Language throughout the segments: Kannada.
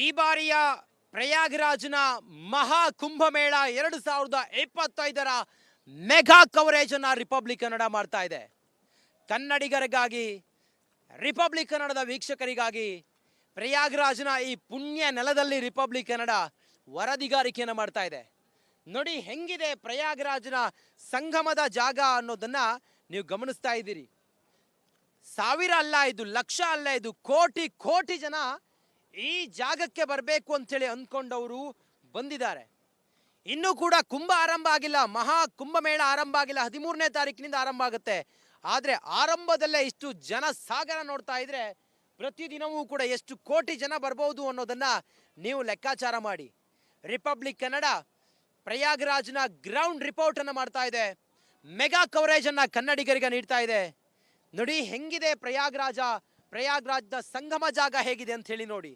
ಈ ಬಾರಿಯ ಪ್ರಯಾಗ್ರಾಜ್ನ ಮಹಾ ಕುಂಭಮೇಳ 2025ರ ಮೆಗಾ ಕವರೇಜ್ ಅನ್ನ ರಿಪಬ್ಲಿಕ್ ಕನ್ನಡ ಮಾಡ್ತಾ ಇದೆ. ಕನ್ನಡಿಗರಿಗಾಗಿ, ರಿಪಬ್ಲಿಕ್ ಕನ್ನಡದ ವೀಕ್ಷಕರಿಗಾಗಿ ಪ್ರಯಾಗ್ರಾಜ್ನ ಈ ಪುಣ್ಯ ನೆಲದಲ್ಲಿ ರಿಪಬ್ಲಿಕ್ ಕನ್ನಡ ವರದಿಗಾರಿಕೆಯನ್ನು ಮಾಡ್ತಾ ಇದೆ. ನೋಡಿ ಹೆಂಗಿದೆ ಪ್ರಯಾಗ್ರಾಜ್ನ ಸಂಗಮದ ಜಾಗ ಅನ್ನೋದನ್ನ ನೀವು ಗಮನಿಸ್ತಾ ಇದ್ದೀರಿ. ಸಾವಿರ ಅಲ್ಲ ಇದು, ಲಕ್ಷ ಅಲ್ಲ ಇದು, ಕೋಟಿ ಕೋಟಿ ಜನ ಈ ಜಾಗಕ್ಕೆ ಬರಬೇಕು ಅಂತೇಳಿ ಅಂದ್ಕೊಂಡವರು ಬಂದಿದ್ದಾರೆ. ಇನ್ನೂ ಕೂಡ ಕುಂಭ ಆರಂಭ ಆಗಿಲ್ಲ, ಮಹಾ ಕುಂಭಮೇಳ ಆರಂಭ ಆಗಿಲ್ಲ. 13ನೇ ತಾರೀಕಿನಿಂದ ಆರಂಭ ಆಗುತ್ತೆ. ಆದರೆ ಆರಂಭದಲ್ಲೇ ಇಷ್ಟು ಜನ ಸಾಗರ ನೋಡ್ತಾ ಇದ್ರೆ ಪ್ರತಿದಿನವೂ ಕೂಡ ಎಷ್ಟು ಕೋಟಿ ಜನ ಬರ್ಬೋದು ಅನ್ನೋದನ್ನ ನೀವು ಲೆಕ್ಕಾಚಾರ ಮಾಡಿ. ರಿಪಬ್ಲಿಕ್ ಕನ್ನಡ ಪ್ರಯಾಗ್ರಾಜ್ನ ಗ್ರೌಂಡ್ ರಿಪೋರ್ಟ್ ಅನ್ನು ಮಾಡ್ತಾ ಇದೆ. ಮೆಗಾ ಕವರೇಜ್ ಅನ್ನ ಕನ್ನಡಿಗರಿಗೆ ನೀಡ್ತಾ ಇದೆ. ನೋಡಿ ಹೆಂಗಿದೆ ಪ್ರಯಾಗ್ರಾಜ್ನ ಸಂಗಮ ಜಾಗ ಹೇಗಿದೆ ಅಂತ ಹೇಳಿ ನೋಡಿ.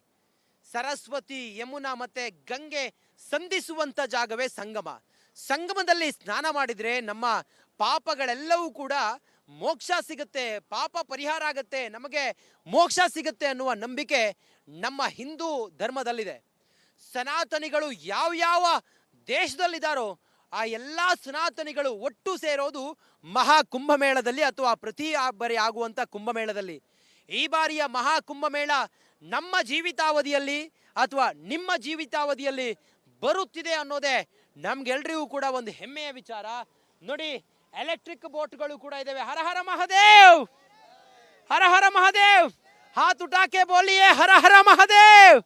ಸರಸ್ವತಿ, ಯಮುನಾ ಮತ್ತೆ ಗಂಗೆ ಸಂಧಿಸುವಂತ ಜಾಗವೇ ಸಂಗಮ. ಸಂಗಮದಲ್ಲಿ ಸ್ನಾನ ಮಾಡಿದ್ರೆ ನಮ್ಮ ಪಾಪಗಳೆಲ್ಲವೂ ಕೂಡ ಮೋಕ್ಷ ಸಿಗುತ್ತೆ, ಪಾಪ ಪರಿಹಾರ ಆಗುತ್ತೆ, ನಮಗೆ ಮೋಕ್ಷ ಸಿಗುತ್ತೆ ಅನ್ನುವ ನಂಬಿಕೆ ನಮ್ಮ ಹಿಂದೂ ಧರ್ಮದಲ್ಲಿದೆ. ಸನಾತನಿಗಳು ಯಾವ ದೇಶದಲ್ಲಿದ್ದಾರೋ ಆ ಎಲ್ಲ ಸನಾತನಿಗಳು ಒಟ್ಟು ಸೇರೋದು ಮಹಾ ಕುಂಭಮೇಳದಲ್ಲಿ ಅಥವಾ ಪ್ರತಿ ಬಾರಿ ಆಗುವಂತ ಕುಂಭಮೇಳದಲ್ಲಿ. ಈ ಬಾರಿಯ ಮಹಾ ಕುಂಭಮೇಳ ನಮ್ಮ ಜೀವಿತಾವಧಿಯಲ್ಲಿ ಅಥವಾ ನಿಮ್ಮ ಜೀವಿತಾವಧಿಯಲ್ಲಿ ಬರುತ್ತಿದೆ ಅನ್ನೋದೇ ನಮ್ಗೆಲ್ರಿಗೂ ಕೂಡ ಒಂದು ಹೆಮ್ಮೆಯ ವಿಚಾರ. ನೋಡಿ ಎಲೆಕ್ಟ್ರಿಕ್ ಬೋಟ್ಗಳು ಕೂಡ ಇದಾವೆ. ಹರ ಹರ ಮಹಾದೇವ್, ಹರ ಹರ ಮಹಾದೇವ್, ಹಾತ್ ಉಟಾಕೆ ಬೋಲಿಯೇ ಹರ ಹರ ಮಹಾದೇವ್.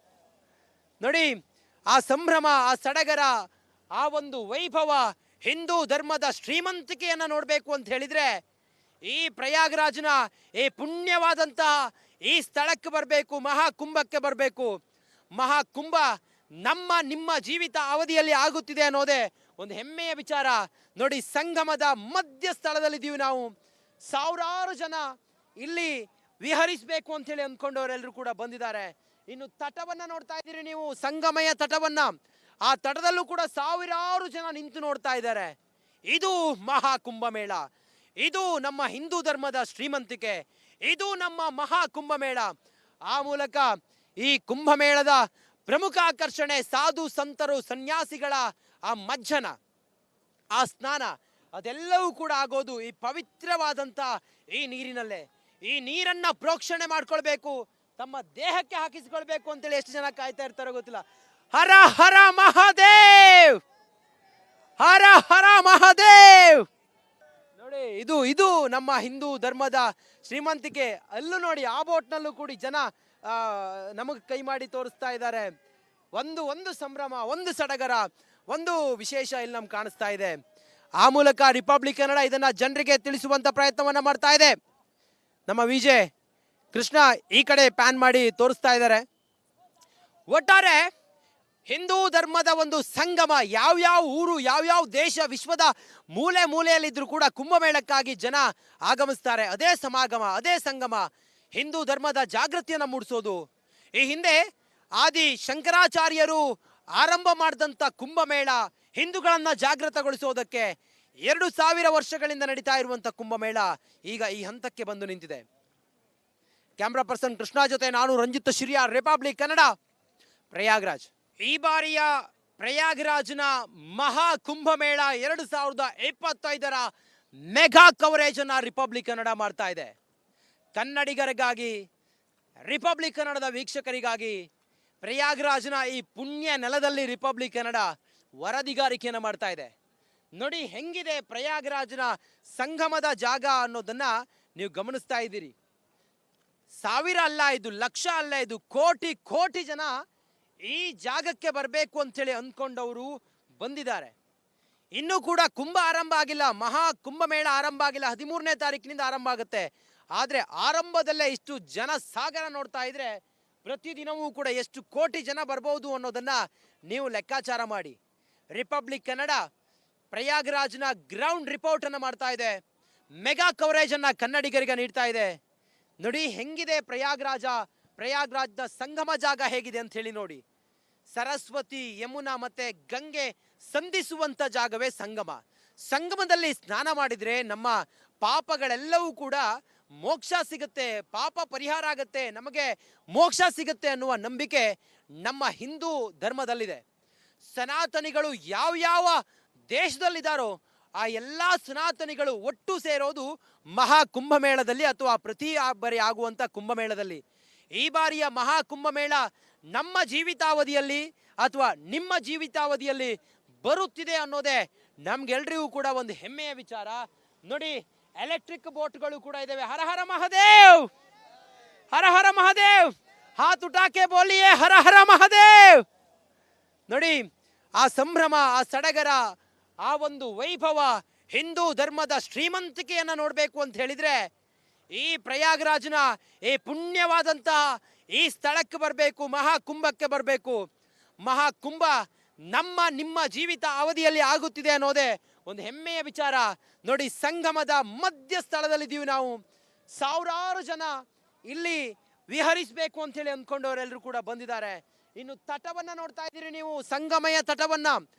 ನೋಡಿ ಆ ಸಂಭ್ರಮ, ಆ ಸಡಗರ, ಆ ಒಂದು ವೈಭವ, ಹಿಂದೂ ಧರ್ಮದ ಶ್ರೀಮಂತಿಕೆಯನ್ನು ನೋಡಬೇಕು ಅಂತ ಹೇಳಿದ್ರೆ ಈ ಪ್ರಯಾಗ್ರಾಜ್ನ ಈ ಪುಣ್ಯವಾದಂತಹ ಈ ಸ್ಥಳಕ್ಕೆ ಬರಬೇಕು, ಮಹಾಕುಂಭಕ್ಕೆ ಬರಬೇಕು. ಮಹಾಕುಂಭ ನಮ್ಮ ನಿಮ್ಮ ಜೀವಿತ ಅವಧಿಯಲ್ಲಿ ಆಗುತ್ತಿದೆ ಅನ್ನೋದೇ ಒಂದು ಹೆಮ್ಮೆಯ ವಿಚಾರ. ನೋಡಿ ಸಂಗಮದ ಮಧ್ಯ ಸ್ಥಳದಲ್ಲಿದ್ದೀವಿ ನಾವು. ಸಾವಿರಾರು ಜನ ಇಲ್ಲಿ ವಿಹರಿಸಬೇಕು ಅಂತ ಹೇಳಿ ಅಂದ್ಕೊಂಡವರೆಲ್ಲರೂ ಕೂಡ ಬಂದಿದ್ದಾರೆ. ಇನ್ನು ತಟವನ್ನ ನೋಡ್ತಾ ಇದ್ದೀರಿ ನೀವು, ಸಂಗಮಯ ತಟವನ್ನ. ಆ ತಟದಲ್ಲೂ ಕೂಡ ಸಾವಿರಾರು ಜನ ನಿಂತು ನೋಡ್ತಾ ಇದ್ದಾರೆ. ಇದು ಮಹಾ ಕುಂಭಮೇಳ, ಇದು ನಮ್ಮ ಹಿಂದೂ ಧರ್ಮದ ಶ್ರೀಮಂತಿಕೆ, ಇದು ನಮ್ಮ ಮಹಾ ಕುಂಭಮೇಳ. ಆ ಮೂಲಕ ಈ ಕುಂಭಮೇಳದ ಪ್ರಮುಖ ಆಕರ್ಷಣೆ ಸಾಧು ಸಂತರು ಸನ್ಯಾಸಿಗಳ ಆ ಮಜ್ಜನ, ಆ ಸ್ನಾನ, ಅದೆಲ್ಲವೂ ಕೂಡ ಆಗೋದು ಈ ಪವಿತ್ರವಾದಂತ ಈ ನೀರಿನಲ್ಲೇ. ಈ ನೀರನ್ನ ಪ್ರೋಕ್ಷಣೆ ಮಾಡ್ಕೊಳ್ಬೇಕು, ತಮ್ಮ ದೇಹಕ್ಕೆ ಹಾಕಿಸಿಕೊಳ್ಬೇಕು ಅಂತೇಳಿ ಎಷ್ಟು ಜನ ಕಾಯ್ತಾ ಇರ್ತಾರೋ ಗೊತ್ತಿಲ್ಲ. ಹರ ಹರ ಮಹಾದೇವ್, ಹರ ಹರ ಮಹಾದೇವ್. ನೋಡಿ ಇದು ನಮ್ಮ ಹಿಂದೂ ಧರ್ಮದ ಶ್ರೀಮಂತಿಕೆ. ಅಲ್ಲೂ ನೋಡಿ ಆ ಬೋಟ್ನಲ್ಲೂ ಕೂಡ ಜನ ನಮಗೆ ಕೈ ಮಾಡಿ ತೋರಿಸ್ತಾ ಇದ್ದಾರೆ. ಒಂದು ಸಂಭ್ರಮ, ಒಂದು ಸಡಗರ, ಒಂದು ವಿಶೇಷ ಇಲ್ಲಿ ನಮ್ಗೆ ಕಾಣಿಸ್ತಾ ಇದೆ. ಆ ಮೂಲಕ ರಿಪಬ್ಲಿಕ್ ಕನ್ನಡ ಇದನ್ನ ಜನರಿಗೆ ತಿಳಿಸುವಂತ ಪ್ರಯತ್ನವನ್ನ ಮಾಡ್ತಾ ಇದೆ. ನಮ್ಮ ವಿಜಯ್ ಕೃಷ್ಣ ಈ ಕಡೆ ಪ್ಯಾನ್ ಮಾಡಿ ತೋರಿಸ್ತಾ ಇದ್ದಾರೆ. ಒಟ್ಟಾರೆ ಹಿಂದೂ ಧರ್ಮದ ಒಂದು ಸಂಗಮ, ಯಾವ್ಯಾವ ಊರು, ಯಾವ್ಯಾವ ದೇಶ, ವಿಶ್ವದ ಮೂಲೆ ಮೂಲೆಯಲ್ಲಿದ್ರೂ ಕೂಡ ಕುಂಭಮೇಳಕ್ಕಾಗಿ ಜನ ಆಗಮಿಸ್ತಾರೆ. ಅದೇ ಸಮಾಗಮ, ಅದೇ ಸಂಗಮ, ಹಿಂದೂ ಧರ್ಮದ ಜಾಗೃತಿಯನ್ನು ಮೂಡಿಸೋದು. ಈ ಹಿಂದೆ ಆದಿ ಶಂಕರಾಚಾರ್ಯರು ಆರಂಭ ಮಾಡಿದಂಥ ಕುಂಭಮೇಳ ಹಿಂದೂಗಳನ್ನ ಜಾಗೃತಗೊಳಿಸೋದಕ್ಕೆ 2000 ವರ್ಷಗಳಿಂದ ನಡೀತಾ ಇರುವಂಥ ಕುಂಭಮೇಳ ಈಗ ಈ ಹಂತಕ್ಕೆ ಬಂದು ನಿಂತಿದೆ. ಕ್ಯಾಮ್ರಾ ಪರ್ಸನ್ ಕೃಷ್ಣ ಜೊತೆ ನಾನು ರಂಜಿತ್ ಶಿರಿಯಾರ್, ರಿಪಬ್ಲಿಕ್ ಕನ್ನಡ, ಪ್ರಯಾಗ್ರಾಜ್. ಈ ಬಾರಿಯ ಪ್ರಯಾಗ್ರಾಜ್ನ ಮಹಾ ಕುಂಭಮೇಳ 2025ರ ಮೆಗಾ ಕವರೇಜ್ ಅನ್ನ ರಿಪಬ್ಲಿಕ್ ಕನ್ನಡ ಮಾಡ್ತಾ ಇದೆ. ಕನ್ನಡಿಗರಿಗಾಗಿ, ರಿಪಬ್ಲಿಕ್ ಕನ್ನಡದ ವೀಕ್ಷಕರಿಗಾಗಿ ಪ್ರಯಾಗ್ರಾಜ್ನ ಈ ಪುಣ್ಯ ನೆಲದಲ್ಲಿ ರಿಪಬ್ಲಿಕ್ ಕನ್ನಡ ವರದಿಗಾರಿಕೆಯನ್ನು ಮಾಡ್ತಾ ಇದೆ. ನೋಡಿ ಹೆಂಗಿದೆ ಪ್ರಯಾಗ್ರಾಜ್ನ ಸಂಗಮದ ಜಾಗ ಅನ್ನೋದನ್ನ ನೀವು ಗಮನಿಸ್ತಾ ಇದ್ದೀರಿ. ಸಾವಿರ ಅಲ್ಲ ಇದು, ಲಕ್ಷ ಅಲ್ಲ ಇದು, ಕೋಟಿ ಕೋಟಿ ಜನ ಈ ಜಾಗಕ್ಕೆ ಬರಬೇಕು ಅಂತೇಳಿ ಅಂದ್ಕೊಂಡವರು ಬಂದಿದ್ದಾರೆ. ಇನ್ನೂ ಕೂಡ ಕುಂಭ ಆರಂಭ ಆಗಿಲ್ಲ, ಮಹಾ ಕುಂಭಮೇಳ ಆರಂಭ ಆಗಿಲ್ಲ. 13ನೇ ತಾರೀಕಿನಿಂದ ಆರಂಭ ಆಗುತ್ತೆ. ಆದರೆ ಆರಂಭದಲ್ಲೇ ಇಷ್ಟು ಜನ ಸಾಗರ ನೋಡ್ತಾ ಇದ್ರೆ ಪ್ರತಿದಿನವೂ ಕೂಡ ಎಷ್ಟು ಕೋಟಿ ಜನ ಬರ್ಬೋದು ಅನ್ನೋದನ್ನ ನೀವು ಲೆಕ್ಕಾಚಾರ ಮಾಡಿ. ರಿಪಬ್ಲಿಕ್ ಕನ್ನಡ ಪ್ರಯಾಗ್ರಾಜ್ನ ಗ್ರೌಂಡ್ ರಿಪೋರ್ಟ್ ಅನ್ನು ಮಾಡ್ತಾ ಇದೆ. ಮೆಗಾ ಕವರೇಜ್ ಅನ್ನ ಕನ್ನಡಿಗರಿಗೆ ನೀಡ್ತಾ ಇದೆ. ನೋಡಿ ಹೆಂಗಿದೆ ಪ್ರಯಾಗ್ರಾಜ್ನ ಸಂಗಮ ಜಾಗ ಹೇಗಿದೆ ಅಂತ ಹೇಳಿ ನೋಡಿ. ಸರಸ್ವತಿ, ಯಮುನಾ ಮತ್ತೆ ಗಂಗೆ ಸಂಧಿಸುವಂತ ಜಾಗವೇ ಸಂಗಮ. ಸಂಗಮದಲ್ಲಿ ಸ್ನಾನ ಮಾಡಿದ್ರೆ ನಮ್ಮ ಪಾಪಗಳೆಲ್ಲವೂ ಕೂಡ ಮೋಕ್ಷ ಸಿಗುತ್ತೆ, ಪಾಪ ಪರಿಹಾರ ಆಗುತ್ತೆ, ನಮಗೆ ಮೋಕ್ಷ ಸಿಗುತ್ತೆ ಅನ್ನುವ ನಂಬಿಕೆ ನಮ್ಮ ಹಿಂದೂ ಧರ್ಮದಲ್ಲಿದೆ. ಸನಾತನಿಗಳು ಯಾವ್ಯಾವ ದೇಶದಲ್ಲಿದ್ದಾರೋ ಆ ಎಲ್ಲ ಸನಾತನಿಗಳು ಒಟ್ಟು ಸೇರೋದು ಮಹಾ ಕುಂಭಮೇಳದಲ್ಲಿ ಅಥವಾ ಪ್ರತಿ ಬಾರಿ ಆಗುವಂಥ ಕುಂಭಮೇಳದಲ್ಲಿ. ಈ ಬಾರಿಯ ಮಹಾ ಕುಂಭಮೇಳ ನಮ್ಮ ಜೀವಿತಾವಧಿಯಲ್ಲಿ ಅಥವಾ ನಿಮ್ಮ ಜೀವಿತಾವಧಿಯಲ್ಲಿ ಬರುತ್ತಿದೆ ಅನ್ನೋದೇ ನಮ್ಗೆಲ್ರಿಗೂ ಕೂಡ ಒಂದು ಹೆಮ್ಮೆಯ ವಿಚಾರ. ನೋಡಿ, ಎಲೆಕ್ಟ್ರಿಕ್ ಬೋಟ್ಗಳು ಕೂಡ ಇದ್ದಾವೆ. ಹರ ಹರ ಮಹಾದೇವ್, ಹರ ಹರ ಮಹಾದೇವ್, ಹಾತ್ ಉಟಾಕೆ ಬೋಲಿಯೇ ಹರ ಹರ ಮಹಾದೇವ್. ನೋಡಿ, ಆ ಸಂಭ್ರಮ, ಆ ಸಡಗರ, ಆ ಒಂದು ವೈಭವ, ಹಿಂದೂ ಧರ್ಮದ ಶ್ರೀಮಂತಿಕೆಯನ್ನು ನೋಡಬೇಕು ಅಂತ ಹೇಳಿದ್ರೆ ಈ ಪ್ರಯಾಗರಾಜ್ನ ಈ ಪುಣ್ಯವಾದಂತಹ ಈ ಸ್ಥಳಕ್ಕೆ ಬರಬೇಕು, ಮಹಾಕುಂಭಕ್ಕೆ ಬರಬೇಕು. ಮಹಾಕುಂಭ ನಮ್ಮ ನಿಮ್ಮ ಜೀವಿತ ಅವಧಿಯಲ್ಲಿ ಆಗುತ್ತಿದೆ ಅನ್ನೋದೇ ಒಂದು ಹೆಮ್ಮೆಯ ವಿಚಾರ. ನೋಡಿ, ಸಂಗಮದ ಮಧ್ಯ ಸ್ಥಳದಲ್ಲಿದ್ದೀವಿ ನಾವು. ಸಾವಿರಾರು ಜನ ಇಲ್ಲಿ ವಿಹರಿಸಬೇಕು ಅಂತ ಹೇಳಿ ಅಂದ್ಕೊಂಡವರೆಲ್ಲರೂ ಕೂಡ ಬಂದಿದ್ದಾರೆ. ಇನ್ನು ತಟವನ್ನ ನೋಡ್ತಾ ಇದ್ದೀರಿ ನೀವು, ಸಂಗಮಯ ತಟವನ್ನ.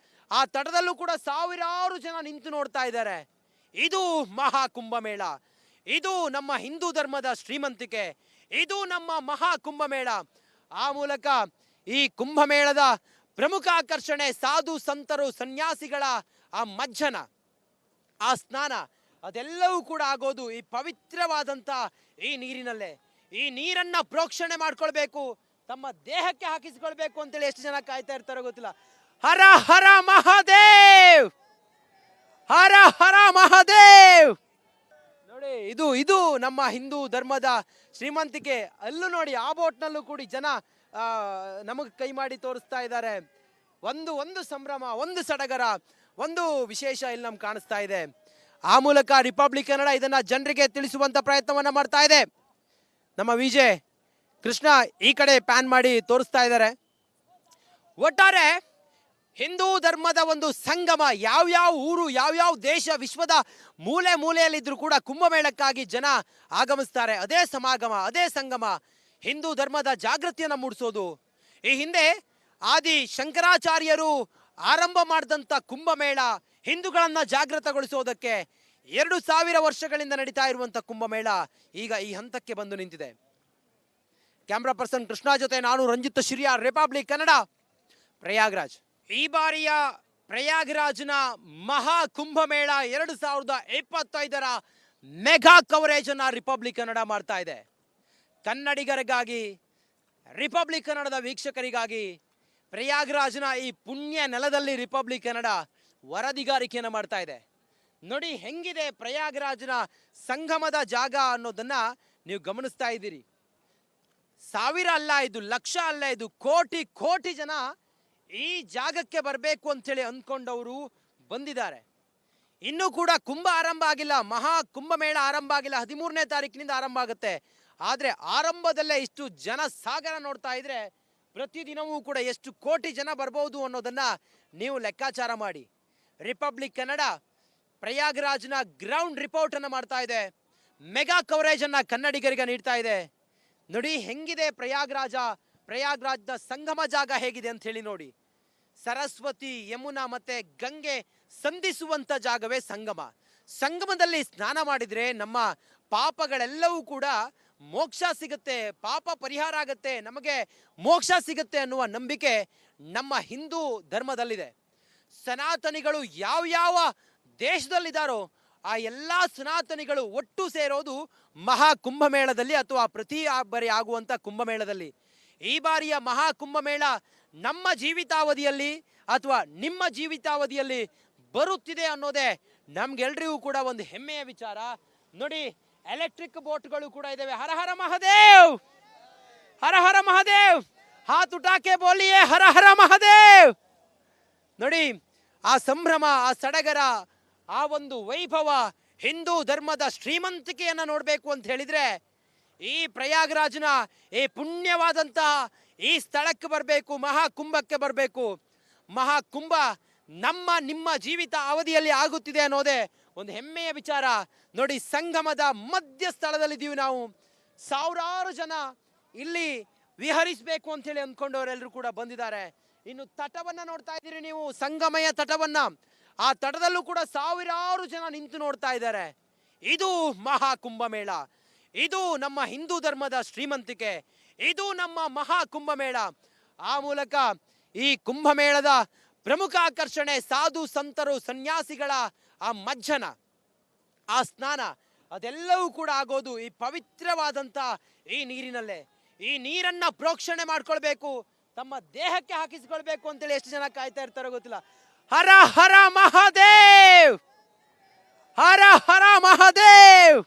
ಆ ತಟದಲ್ಲೂ ಕೂಡ ಸಾವಿರಾರು ಜನ ನಿಂತು ನೋಡ್ತಾ ಇದ್ದಾರೆ. ಇದು ಮಹಾಕುಂಭಮೇಳ, ಇದು ನಮ್ಮ ಹಿಂದೂ ಧರ್ಮದ ಶ್ರೀಮಂತಿಕೆ, ಇದು ನಮ್ಮ ಮಹಾಕುಂಭಮೇಳ. ಆ ಮೂಲಕ ಈ ಕುಂಭಮೇಳದ ಪ್ರಮುಖ ಆಕರ್ಷಣೆ ಸಾಧು ಸಂತರು ಸನ್ಯಾಸಿಗಳ ಆ ಮಜ್ಜನ, ಆ ಸ್ನಾನ, ಅದೆಲ್ಲವೂ ಕೂಡ ಆಗೋದು ಈ ಪವಿತ್ರವಾದಂಥ ಈ ನೀರಿನಲ್ಲೇ. ಈ ನೀರನ್ನ ಪ್ರೋಕ್ಷಣೆ ಮಾಡ್ಕೊಳ್ಬೇಕು, ತಮ್ಮ ದೇಹಕ್ಕೆ ಹಾಕಿಸಿಕೊಳ್ಬೇಕು ಅಂತೇಳಿ ಎಷ್ಟು ಜನ ಕಾಯ್ತಾ ಇರ್ತಾರೋ ಗೊತ್ತಿಲ್ಲ. ಹರ ಹರ ಮಹಾದೇವ್, ಹರ ಹರ ಮಹಾದೇವ್. ನೋಡಿ, ಇದು ನಮ್ಮ ಹಿಂದೂ ಧರ್ಮದ ಶ್ರೀಮಂತಿಕೆ. ಅಲ್ಲೂ ನೋಡಿ, ಆ ಬೋಟ್ನಲ್ಲೂ ಕೂಡ ಜನ ನಮಗೆ ಕೈ ಮಾಡಿ ತೋರಿಸ್ತಾ ಇದ್ದಾರೆ. ಒಂದು ಸಂಭ್ರಮ, ಒಂದು ಸಡಗರ, ಒಂದು ವಿಶೇಷ ಇಲ್ಲಿ ನಮ್ಗೆ ಕಾಣಿಸ್ತಾ ಇದೆ. ಆ ಮೂಲಕ ರಿಪಬ್ಲಿಕ್ ಕನ್ನಡ ಇದನ್ನ ಜನರಿಗೆ ತಿಳಿಸುವಂತ ಪ್ರಯತ್ನವನ್ನ ಮಾಡ್ತಾ ಇದೆ. ನಮ್ಮ ವಿಜಯ್ ಕೃಷ್ಣ ಈ ಕಡೆ ಪ್ಯಾನ್ ಮಾಡಿ ತೋರಿಸ್ತಾ ಇದ್ದಾರೆ. ಒಟ್ಟಾರೆ ಹಿಂದೂ ಧರ್ಮದ ಒಂದು ಸಂಗಮ, ಯಾವ್ಯಾವ ಊರು, ಯಾವ್ಯಾವ ದೇಶ, ವಿಶ್ವದ ಮೂಲೆ ಮೂಲೆಯಲ್ಲಿದ್ದರೂ ಕೂಡ ಕುಂಭಮೇಳಕ್ಕಾಗಿ ಜನ ಆಗಮಿಸ್ತಾರೆ. ಅದೇ ಸಮಾಗಮ, ಅದೇ ಸಂಗಮ, ಹಿಂದೂ ಧರ್ಮದ ಜಾಗೃತಿಯನ್ನು ಮೂಡಿಸೋದು. ಈ ಹಿಂದೆ ಆದಿ ಶಂಕರಾಚಾರ್ಯರು ಆರಂಭ ಮಾಡಿದಂಥ ಕುಂಭಮೇಳ ಹಿಂದೂಗಳನ್ನ ಜಾಗೃತಗೊಳಿಸೋದಕ್ಕೆ 2000 ವರ್ಷಗಳಿಂದ ನಡೀತಾ ಇರುವಂಥ ಕುಂಭಮೇಳ ಈಗ ಈ ಹಂತಕ್ಕೆ ಬಂದು ನಿಂತಿದೆ. ಕ್ಯಾಮ್ರಾ ಪರ್ಸನ್ ಕೃಷ್ಣ ಜೊತೆ ನಾನು ರಂಜಿತ್ ಶಿರಿಯಾರ್, ರಿಪಬ್ಲಿಕ್ ಕನ್ನಡ, ಪ್ರಯಾಗ್ರಾಜ್. ಈ ಬಾರಿಯ ಪ್ರಯಾಗ್ರಾಜ್ನ ಮಹಾ ಕುಂಭಮೇಳ 2025ರ ಮೆಗಾ ಕವರೇಜ್ ಅನ್ನ ರಿಪಬ್ಲಿಕ್ ಕನ್ನಡ ಮಾಡ್ತಾ ಇದೆ. ಕನ್ನಡಿಗರಿಗಾಗಿ, ರಿಪಬ್ಲಿಕ್ ಕನ್ನಡದ ವೀಕ್ಷಕರಿಗಾಗಿ ಪ್ರಯಾಗ್ರಾಜ್ನ ಈ ಪುಣ್ಯ ನೆಲದಲ್ಲಿ ರಿಪಬ್ಲಿಕ್ ಕನ್ನಡ ವರದಿಗಾರಿಕೆಯನ್ನು ಮಾಡ್ತಾ ಇದೆ. ನೋಡಿ ಹೆಂಗಿದೆ ಪ್ರಯಾಗ್ರಾಜ್ನ ಸಂಗಮದ ಜಾಗ ಅನ್ನೋದನ್ನ ನೀವು ಗಮನಿಸ್ತಾ ಇದ್ದೀರಿ. ಸಾವಿರ ಅಲ್ಲ ಇದು, ಲಕ್ಷ ಅಲ್ಲ ಇದು, ಕೋಟಿ ಕೋಟಿ ಜನ ಈ ಜಾಗಕ್ಕೆ ಬರಬೇಕು ಅಂತೇಳಿ ಅಂದ್ಕೊಂಡವರು ಬಂದಿದ್ದಾರೆ. ಇನ್ನೂ ಕೂಡ ಕುಂಭ ಆರಂಭ ಆಗಿಲ್ಲ, ಮಹಾ ಕುಂಭಮೇಳ ಆರಂಭ ಆಗಿಲ್ಲ. 13ನೇ ತಾರೀಕಿನಿಂದ ಆರಂಭ ಆಗುತ್ತೆ. ಆದರೆ ಆರಂಭದಲ್ಲೇ ಇಷ್ಟು ಜನ ಸಾಗರ ನೋಡ್ತಾ ಇದ್ರೆ ಪ್ರತಿದಿನವೂ ಕೂಡ ಎಷ್ಟು ಕೋಟಿ ಜನ ಬರ್ಬೋದು ಅನ್ನೋದನ್ನ ನೀವು ಲೆಕ್ಕಾಚಾರ ಮಾಡಿ. ರಿಪಬ್ಲಿಕ್ ಕನ್ನಡ ಪ್ರಯಾಗ್ರಾಜ್ನ ಗ್ರೌಂಡ್ ರಿಪೋರ್ಟ್ ಅನ್ನು ಮಾಡ್ತಾ ಇದೆ, ಮೆಗಾ ಕವರೇಜ್ ಅನ್ನ ಕನ್ನಡಿಗರಿಗೆ ನೀಡ್ತಾ ಇದೆ. ನೋಡಿ ಹೆಂಗಿದೆ ಪ್ರಯಾಗ್ರಾಜ್ನ ಸಂಗಮ ಜಾಗ ಹೇಗಿದೆ ಅಂತ ಹೇಳಿ ನೋಡಿ. ಸರಸ್ವತಿ, ಯಮುನಾ ಮತ್ತೆ ಗಂಗೆ ಸಂಧಿಸುವಂತ ಜಾಗವೇ ಸಂಗಮ. ಸಂಗಮದಲ್ಲಿ ಸ್ನಾನ ಮಾಡಿದ್ರೆ ನಮ್ಮ ಪಾಪಗಳೆಲ್ಲವೂ ಕೂಡ ಮೋಕ್ಷ ಸಿಗುತ್ತೆ, ಪಾಪ ಪರಿಹಾರ ಆಗುತ್ತೆ, ನಮಗೆ ಮೋಕ್ಷ ಸಿಗುತ್ತೆ ಅನ್ನುವ ನಂಬಿಕೆ ನಮ್ಮ ಹಿಂದೂ ಧರ್ಮದಲ್ಲಿದೆ. ಸನಾತನಿಗಳು ಯಾವ್ಯಾವ ದೇಶದಲ್ಲಿದ್ದಾರೋ ಆ ಎಲ್ಲ ಸನಾತನಿಗಳು ಒಟ್ಟು ಸೇರೋದು ಮಹಾ ಕುಂಭಮೇಳದಲ್ಲಿ ಅಥವಾ ಪ್ರತಿ ಬಾರಿ ಆಗುವಂಥ ಕುಂಭಮೇಳದಲ್ಲಿ. ಈ ಬಾರಿಯ ಮಹಾ ಕುಂಭಮೇಳ ನಮ್ಮ ಜೀವಿತಾವಧಿಯಲ್ಲಿ ಅಥವಾ ನಿಮ್ಮ ಜೀವಿತಾವಧಿಯಲ್ಲಿ ಬರುತ್ತಿದೆ ಅನ್ನೋದೇ ನಮ್ಗೆಲ್ರಿಗೂ ಕೂಡ ಒಂದು ಹೆಮ್ಮೆಯ ವಿಚಾರ. ನೋಡಿ, ಎಲೆಕ್ಟ್ರಿಕ್ ಬೋಟ್ಗಳು ಕೂಡ ಇದ್ದಾವೆ. ಹರ ಹರ ಮಹಾದೇವ್, ಹರ ಹರ ಮಹಾದೇವ್, ಹಾತ್ ಉಟಾಕೆ ಬೋಲಿಯೇ ಹರ ಹರ ಮಹಾದೇವ್. ನೋಡಿ, ಆ ಸಂಭ್ರಮ, ಆ ಸಡಗರ, ಆ ಒಂದು ವೈಭವ, ಹಿಂದೂ ಧರ್ಮದ ಶ್ರೀಮಂತಿಕೆಯನ್ನು ನೋಡಬೇಕು ಅಂತ ಹೇಳಿದ್ರೆ ಈ ಪ್ರಯಾಗರಾಜ್ನ ಈ ಪುಣ್ಯವಾದಂತಹ ಈ ಸ್ಥಳಕ್ಕೆ ಬರಬೇಕು, ಮಹಾಕುಂಭಕ್ಕೆ ಬರಬೇಕು. ಮಹಾಕುಂಭ ನಮ್ಮ ನಿಮ್ಮ ಜೀವಿತ ಅವಧಿಯಲ್ಲಿ ಆಗುತ್ತಿದೆ ಅನ್ನೋದೇ ಒಂದು ಹೆಮ್ಮೆಯ ವಿಚಾರ. ನೋಡಿ, ಸಂಗಮದ ಮಧ್ಯ ಸ್ಥಳದಲ್ಲಿದ್ದೀವಿ ನಾವು. ಸಾವಿರಾರು ಜನ ಇಲ್ಲಿ ವಿಹರಿಸಬೇಕು ಅಂತ ಹೇಳಿ ಅಂದ್ಕೊಂಡವರೆಲ್ಲರೂ ಕೂಡ ಬಂದಿದ್ದಾರೆ. ಇನ್ನು ತಟವನ್ನ ನೋಡ್ತಾ ಇದ್ದೀರಿ ನೀವು, ಸಂಗಮಯ ತಟವನ್ನ. ಆ ತಟದಲ್ಲೂ ಕೂಡ ಸಾವಿರಾರು ಜನ ನಿಂತು ನೋಡ್ತಾ ಇದ್ದಾರೆ. ಇದು ಮಹಾಕುಂಭಮೇಳ, ಇದು ನಮ್ಮ ಹಿಂದೂ ಧರ್ಮದ ಶ್ರೀಮಂತಿಕೆ, ಇದು ನಮ್ಮ ಮಹಾಕುಂಭಮೇಳ. ಆ ಮೂಲಕ ಈ ಕುಂಭಮೇಳದ ಪ್ರಮುಖ ಆಕರ್ಷಣೆ ಸಾಧು ಸಂತರು ಸನ್ಯಾಸಿಗಳ ಆ ಮಜ್ಜನ, ಆ ಸ್ನಾನ, ಅದೆಲ್ಲವೂ ಕೂಡ ಆಗೋದು ಈ ಪವಿತ್ರವಾದಂಥ ಈ ನೀರಿನಲ್ಲೇ. ಈ ನೀರನ್ನ ಪ್ರೋಕ್ಷಣೆ ಮಾಡ್ಕೊಳ್ಬೇಕು, ತಮ್ಮ ದೇಹಕ್ಕೆ ಹಾಕಿಸಿಕೊಳ್ಬೇಕು ಅಂತೇಳಿ ಎಷ್ಟು ಜನ ಕಾಯ್ತಾ ಇರ್ತಾರೋ ಗೊತ್ತಿಲ್ಲ. ಹರ ಹರ ಮಹಾದೇವ್, ಹರ ಹರ ಮಹಾದೇವ್.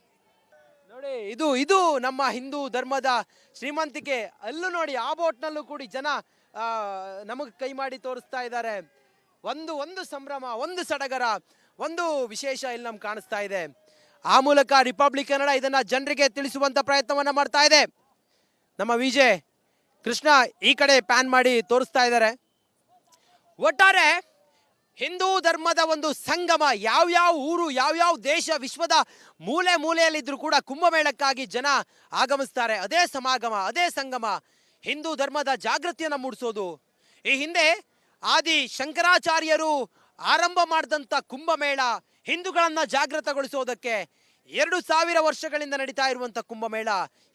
ನೋಡಿ, ಇದು ನಮ್ಮ ಹಿಂದೂ ಧರ್ಮದ ಶ್ರೀಮಂತಿಕೆ. ಅಲ್ಲೂ ನೋಡಿ, ಆ ಬೋಟ್ನಲ್ಲೂ ಕೂಡ ಜನ ನಮಗೆ ಕೈ ಮಾಡಿ ತೋರಿಸ್ತಾ ಇದ್ದಾರೆ. ಒಂದು ಸಂಭ್ರಮ, ಒಂದು ಸಡಗರ, ಒಂದು ವಿಶೇಷ ಇಲ್ಲಿ ನಮ್ಗೆ ಕಾಣಿಸ್ತಾ ಇದೆ. ಆ ಮೂಲಕ ರಿಪಬ್ಲಿಕ್ ಕನ್ನಡ ಇದನ್ನ ಜನರಿಗೆ ತಿಳಿಸುವಂತ ಪ್ರಯತ್ನವನ್ನ ಮಾಡ್ತಾ ಇದೆ. ನಮ್ಮ ವಿಜಯ್ ಕೃಷ್ಣ ಈ ಕಡೆ ಪ್ಯಾನ್ ಮಾಡಿ ತೋರಿಸ್ತಾ ಇದ್ದಾರೆ. ಒಟ್ಟಾರೆ ಹಿಂದೂ ಧರ್ಮದ ಒಂದು ಸಂಗಮ, ಯಾವ್ಯಾವ ಊರು, ಯಾವ್ಯಾವ ದೇಶ, ವಿಶ್ವದ ಮೂಲೆ ಮೂಲೆಯಲ್ಲಿದ್ರೂ ಕೂಡ ಕುಂಭಮೇಳಕ್ಕಾಗಿ ಜನ ಆಗಮಿಸ್ತಾರೆ. ಅದೇ ಸಮಾಗಮ, ಅದೇ ಸಂಗಮ, ಹಿಂದೂ ಧರ್ಮದ ಜಾಗೃತಿಯನ್ನು ಮೂಡಿಸೋದು. ಈ ಹಿಂದೆ ಆದಿ ಶಂಕರಾಚಾರ್ಯರು ಆರಂಭ ಮಾಡಿದಂಥ ಕುಂಭಮೇಳ ಹಿಂದೂಗಳನ್ನ ಜಾಗೃತಗೊಳಿಸೋದಕ್ಕೆ 2000 ವರ್ಷಗಳಿಂದ ನಡೀತಾ ಇರುವಂಥ ಕುಂಭಮೇಳ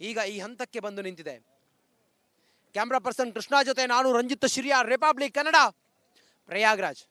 ಈಗ ಈ ಹಂತಕ್ಕೆ ಬಂದು ನಿಂತಿದೆ. ಕ್ಯಾಮ್ರಾ ಪರ್ಸನ್ ಕೃಷ್ಣ ಜೊತೆ ನಾನು ರಂಜಿತ್ ಶಿರಿಯಾರ್, ರಿಪಬ್ಲಿಕ್ ಕನ್ನಡ, ಪ್ರಯಾಗ್ರಾಜ್.